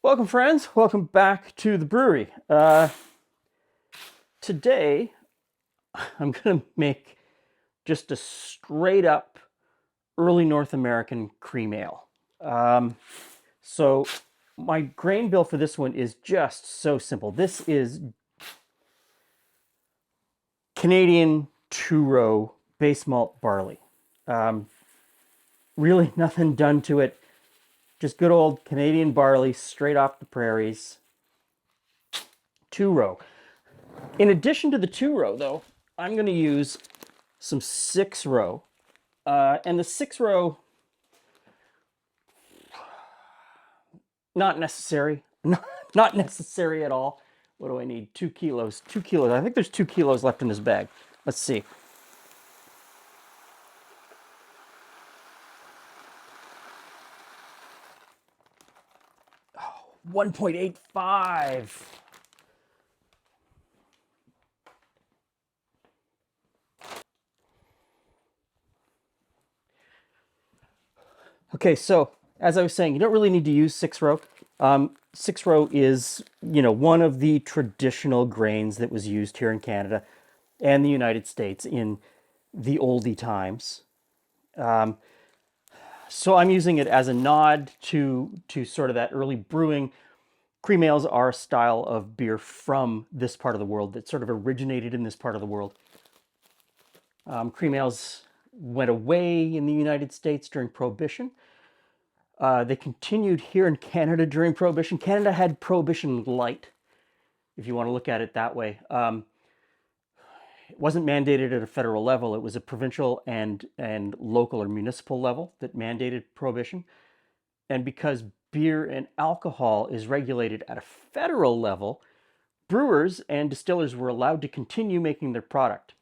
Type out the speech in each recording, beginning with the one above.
Welcome, friends. Welcome back to the brewery. Today, I'm going to make just a straight up early North American cream ale. So my grain bill for this one is just so simple. This is Canadian two-row base malt barley. Really nothing done to it. Just good old Canadian barley straight off the prairies. Two-row. In addition to the two-row, though, I'm going to use some six-row. And the six-row, not necessary. Not necessary at all. What do I need? 2 kilos. 2 kilos. I think there's 2 kilos left in this bag. Let's see. 1.85. Okay, so as I was saying, you don't really need to use six-row. Six-row is, one of the traditional grains that was used here in Canada and the United States in the oldie times. So I'm using it as a nod to sort of that early brewing. Cream ales are a style of beer from this part of the world that sort of originated in this part of the world. Cream ales went away in the United States during Prohibition. They continued here in Canada during Prohibition. Canada had Prohibition light, if you want to look at it that way. It wasn't mandated at a federal level. It was a provincial and local or municipal level that mandated prohibition. And because beer and alcohol is regulated at a federal level, brewers and distillers were allowed to continue making their product.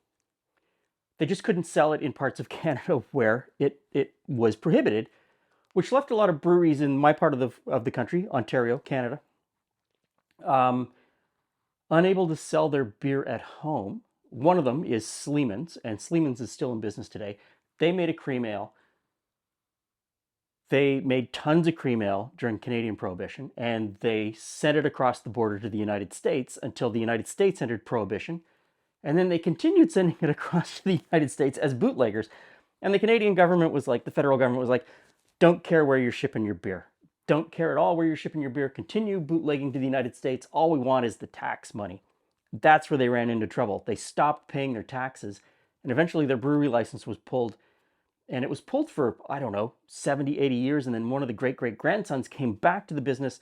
They just couldn't sell it in parts of Canada where it was prohibited, which left a lot of breweries in my part of the country, Ontario, Canada, unable to sell their beer at home. One of them is Sleeman's, and Sleeman's is still in business today. They made a cream ale. They made tons of cream ale during Canadian Prohibition, and they sent it across the border to the United States until the United States entered Prohibition. And then they continued sending it across to the United States as bootleggers. And the Canadian government was like, the federal government was like, don't care where you're shipping your beer. Don't care at all where you're shipping your beer. Continue bootlegging to the United States. All we want is the tax money. That's where they ran into trouble. They stopped paying their taxes, and eventually their brewery license was pulled. And it was pulled for, 70, 80 years. And then one of the great-great-grandsons came back to the business,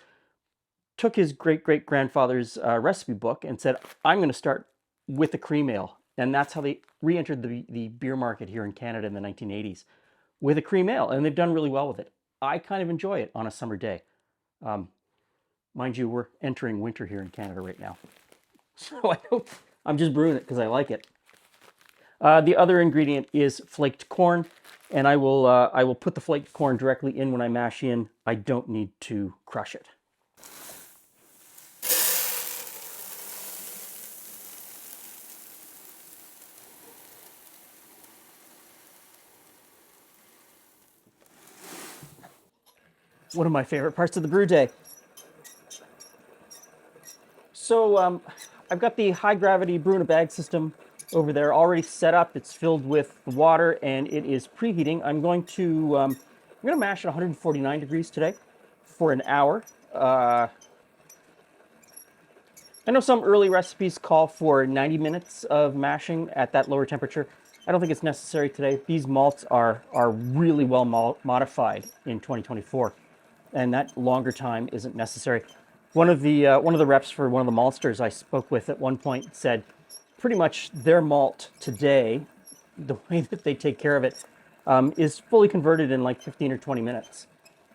took his great-great-grandfather's recipe book and said, I'm going to start with a cream ale. And that's how they re-entered the beer market here in Canada in the 1980s, with a cream ale. And they've done really well with it. I kind of enjoy it on a summer day. Mind you, we're entering winter here in Canada right now. So I'm just brewing it because I like it. The other ingredient is flaked corn, and I will put the flaked corn directly in when I mash in. I don't need to crush it. One of my favorite parts of the brew day. So I've got the high gravity brew in a bag system over there already set up. It's filled with water and it is preheating. I'm going to mash at 149 degrees today for an hour. I know some early recipes call for 90 minutes of mashing at that lower temperature. I don't think it's necessary today. These malts are really well modified in 2024, and that longer time isn't necessary. One of the reps for one of the maltsters I spoke with at one point said pretty much their malt today, the way that they take care of it, is fully converted in like 15 or 20 minutes.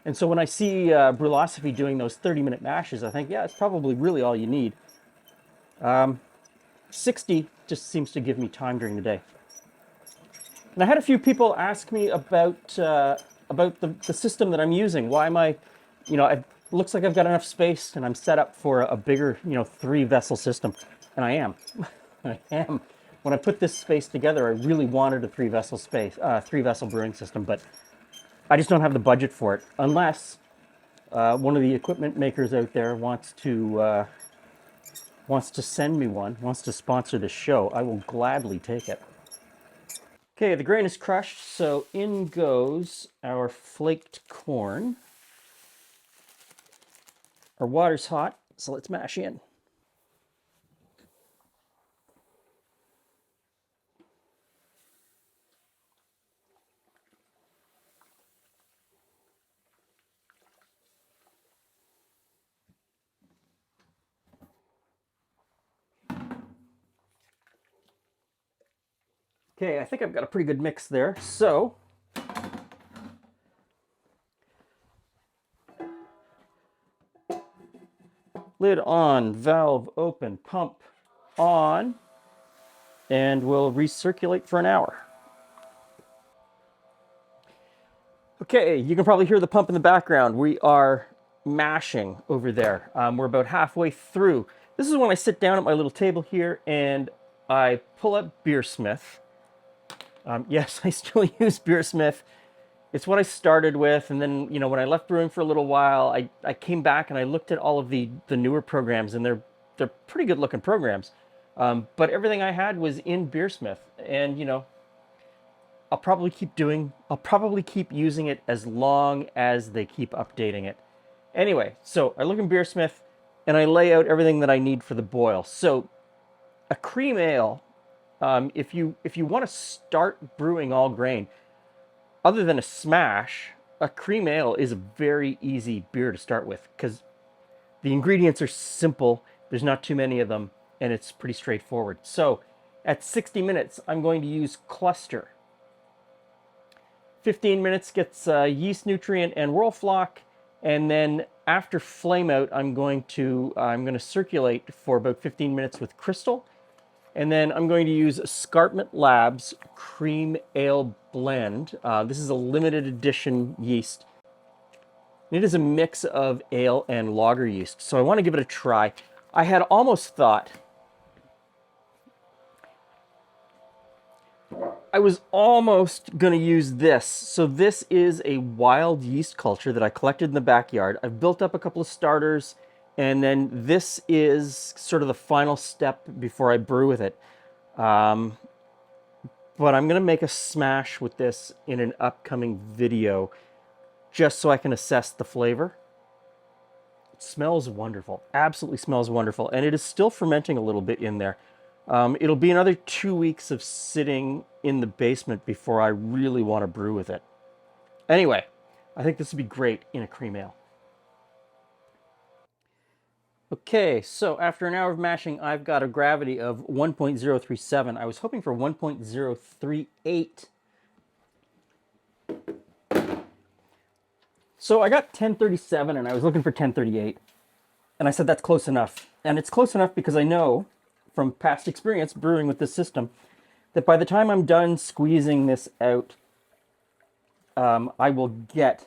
And so when I see Brulosophy doing those 30-minute mashes, I think, yeah, it's probably really all you need. 60 just seems to give me time during the day. And I had a few people ask me about the system that I'm using. Why am I, it looks like I've got enough space and I'm set up for a bigger, 3-vessel system. And I am. I am. When I put this space together, I really wanted a 3-vessel brewing system, but I just don't have the budget for it. Unless one of the equipment makers out there wants to send me one, wants to sponsor this show, I will gladly take it. Okay, the grain is crushed, so in goes our flaked corn. Our water's hot, so let's mash in. Okay, I think I've got a pretty good mix there, so lid on, valve open, pump on, and we'll recirculate for an hour. Okay, you can probably hear the pump in the background. We are mashing over there. We're about halfway through. This is when I sit down at my little table here and I pull up Beersmith. Yes, I still use Beersmith. It's what I started with, and then, when I left brewing for a little while, I came back and I looked at all of the newer programs, and they're pretty good looking programs. But everything I had was in Beersmith, and I'll probably keep using it as long as they keep updating it. Anyway, so I look in Beersmith and I lay out everything that I need for the boil. So a cream ale, if you want to start brewing all grain, other than a smash, a cream ale is a very easy beer to start with because the ingredients are simple, there's not too many of them, and it's pretty straightforward. So at 60 minutes, I'm going to use cluster. 15 minutes gets yeast, nutrient, and whirlflock, and then after flame out, I'm going to circulate for about 15 minutes with crystal, and then I'm going to use Escarpment Labs Cream Ale Blend. This is a limited edition yeast. It is a mix of ale and lager yeast, so I want to give it a try. I had almost thought, I was almost going to use this. So this is a wild yeast culture that I collected in the backyard. I've built up a couple of starters, and then this is sort of the final step before I brew with it. But I'm going to make a smash with this in an upcoming video just so I can assess the flavor. It smells wonderful. Absolutely smells wonderful. And it is still fermenting a little bit in there. It'll be another 2 weeks of sitting in the basement before I really want to brew with it. Anyway, I think this would be great in a cream ale. Okay, so after an hour of mashing, I've got a gravity of 1.037. I was hoping for 1.038. So I got 1037 and I was looking for 1038. And I said that's close enough. And it's close enough because I know from past experience brewing with this system that by the time I'm done squeezing this out, I will get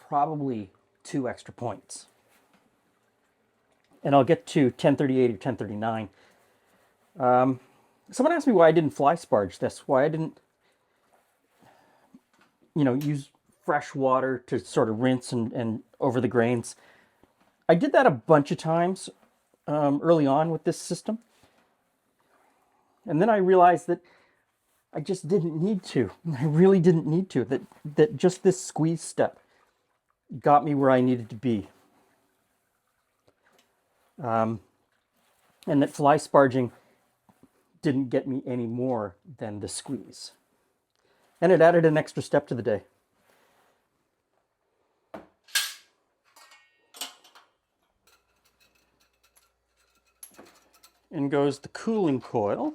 probably 2 extra points. And I'll get to 1038 or 1039. Someone asked me why I didn't fly sparge this, why I didn't, use fresh water to sort of rinse and over the grains. I did that a bunch of times early on with this system. And then I realized that I just didn't need to. I really didn't need to. That just this squeeze step got me where I needed to be. And that fly sparging didn't get me any more than the squeeze. And it added an extra step to the day. In goes the cooling coil.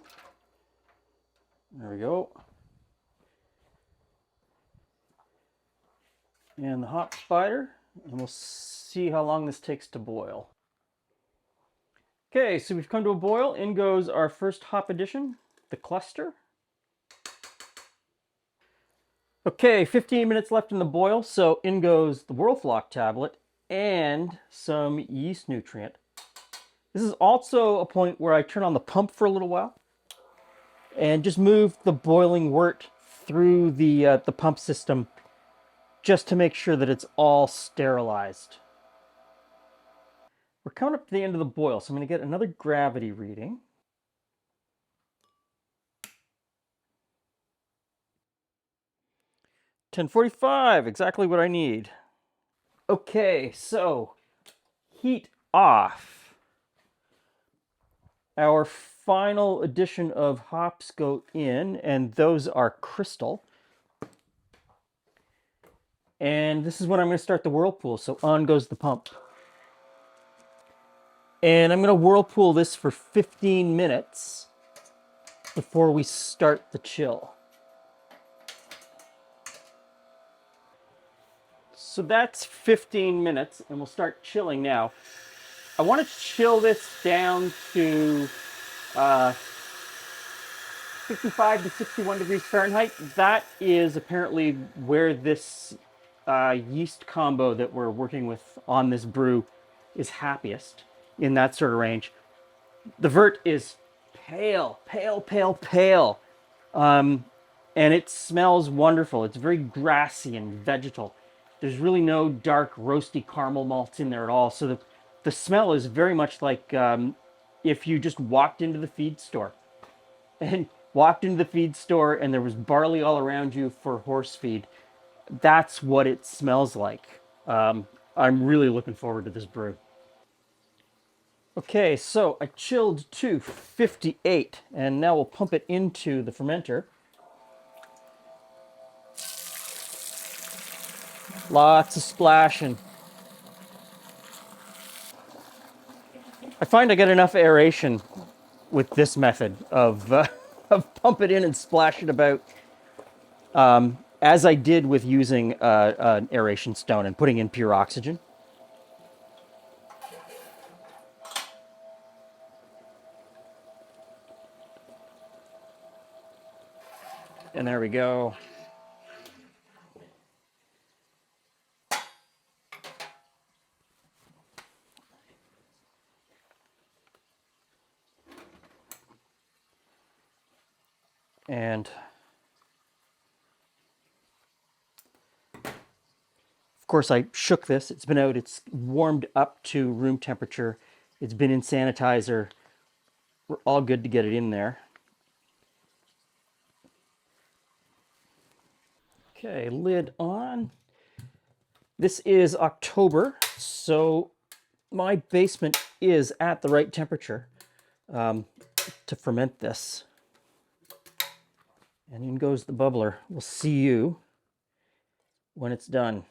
There we go. and the hop spider, and we'll see how long this takes to boil. Okay, so we've come to a boil. In goes our first hop addition, the cluster. Okay, 15 minutes left in the boil, so in goes the Whirlflock tablet and some yeast nutrient. This is also a point where I turn on the pump for a little while and just move the boiling wort through the pump system just to make sure that it's all sterilized. We're coming up to the end of the boil, so I'm going to get another gravity reading. $10.45, exactly what I need. Okay, so heat off. Our final addition of hops go in, and those are crystal. And this is when I'm going to start the whirlpool, so on goes the pump. And I'm going to whirlpool this for 15 minutes before we start the chill. So that's 15 minutes, and we'll start chilling now. I want to chill this down to 55 to 61 degrees Fahrenheit. That is apparently where this yeast combo that we're working with on this brew is happiest, in that sort of range. The vert is pale, pale, pale, pale. And it smells wonderful. It's very grassy and vegetal. There's really no dark, roasty caramel malts in there at all. So the smell is very much like if you just walked into the feed store and there was barley all around you for horse feed. That's what it smells like. I'm really looking forward to this brew. Okay, so I chilled to 58, and now we'll pump it into the fermenter. Lots of splashing. I find I get enough aeration with this method of pump it in and splash it about, as I did with using an aeration stone and putting in pure oxygen. And there we go. And of course I shook this. It's been out, it's warmed up to room temperature. It's been in sanitizer. We're all good to get it in there. Okay, lid on. This is October, so my basement is at the right temperature to ferment this. And in goes the bubbler. We'll see you when it's done.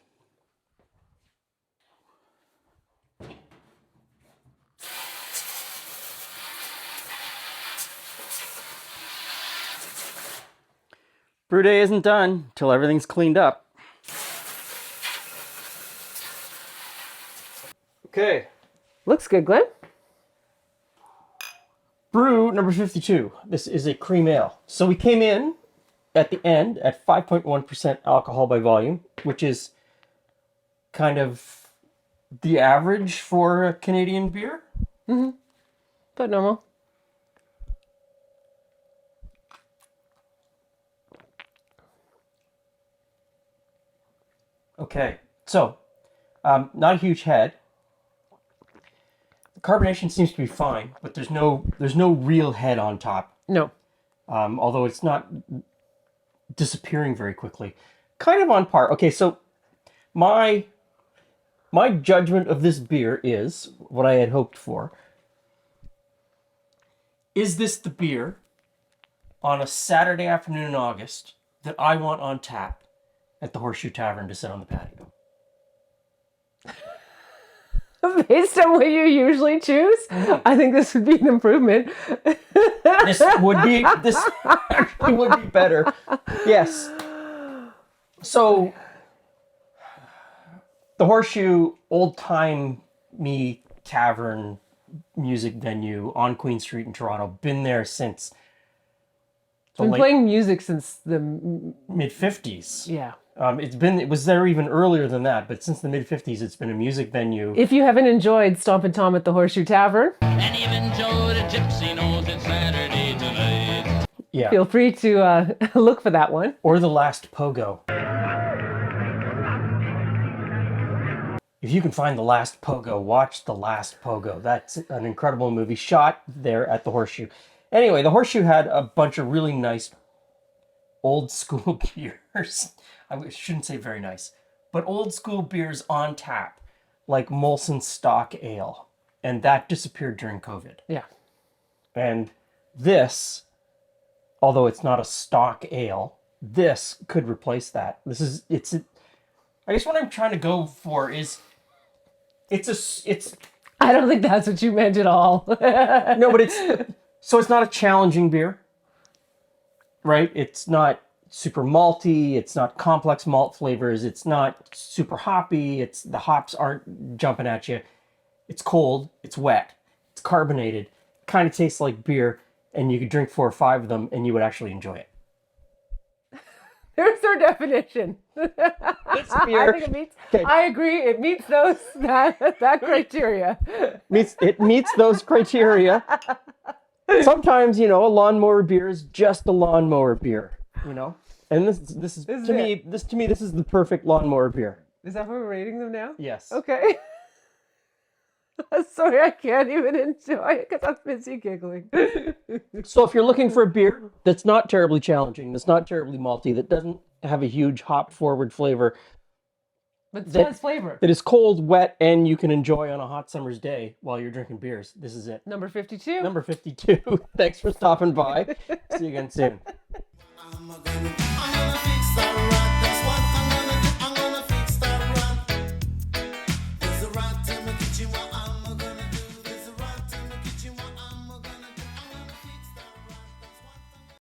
Brew day isn't done till everything's cleaned up. Okay. Looks good, Glenn. Brew number 52. This is a cream ale. So we came in at the end at 5.1% alcohol by volume, which is kind of the average for a Canadian beer. Mm-hmm. But normal. Okay, so not a huge head. The carbonation seems to be fine, but there's no real head on top. No. Although it's not disappearing very quickly. Kind of on par. Okay, so my judgment of this beer is what I had hoped for. Is this the beer on a Saturday afternoon in August that I want on tap at the Horseshoe Tavern to sit on the patio? Based on what you usually choose, I think this would be an improvement. This actually would be better. Yes. So The Horseshoe, old-time me tavern music venue on Queen Street in Toronto. Been there since It's been playing music since the mid-50s. yeah. It was there even earlier than that, but since the mid-50s, it's been a music venue. If you haven't enjoyed Stompin' Tom at the Horseshoe Tavern, And even Joe the Gypsy knows it's Saturday tonight. Yeah. feel free to look for that one. Or The Last Pogo. If you can find The Last Pogo, watch The Last Pogo. That's an incredible movie shot there at the Horseshoe. Anyway, the Horseshoe had a bunch of really nice old school beers. I shouldn't say very nice, but old school beers on tap, like Molson Stock Ale. And that disappeared during COVID. Yeah. And this, although it's not a stock ale, this could replace that. I guess what I'm trying to go for is, it's I don't think that's what you meant at all. no, but it's not a challenging beer, right? It's not super malty. It's not complex malt flavors. It's not super hoppy. The hops aren't jumping at you. It's cold. It's wet. It's carbonated. Kind of tastes like beer, and you could drink 4 or 5 of them, and you would actually enjoy it. There's our definition. It's I beer. think it meets. Okay. I agree. It meets that criteria. It meets those criteria. Sometimes, a lawnmower beer is just a lawnmower beer, And this is to me, this is the perfect lawnmower beer. Is that how we're rating them now? Yes. Okay. Sorry, I can't even enjoy it because I'm busy giggling. So if you're looking for a beer that's not terribly challenging, that's not terribly malty, that doesn't have a huge hop forward flavor, But still has flavor. that is cold, wet, and you can enjoy on a hot summer's day while you're drinking beers, this is it. Number 52. Number 52. Thanks for stopping by. See you again soon. I'm gonna